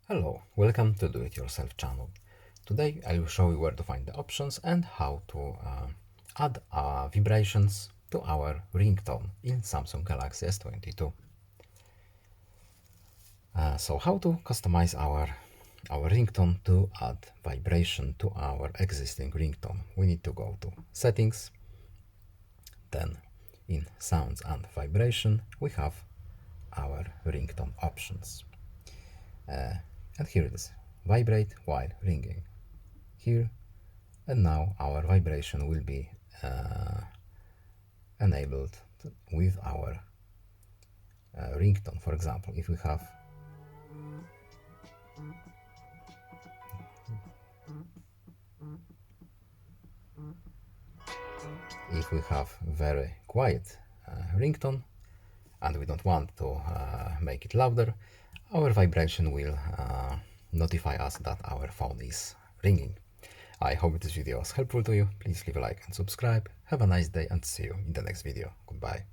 Hello, welcome to Do It Yourself channel. Today I will show you where to find the options and how to add vibrations to our ringtone in Samsung Galaxy S22. So how to customize our ringtone to add vibration to our existing ringtone? We need to go to settings, then in sounds and vibration we have our ringtone options. And here it is, vibrate while ringing. Here and now our vibration will be enabled with our ringtone. For example, if we have very quiet ringtone and we don't want to make it louder, our vibration will notify us that our phone is ringing. I hope this video was helpful to you. Please leave a like and subscribe. Have a nice day and see you in the next video. Goodbye.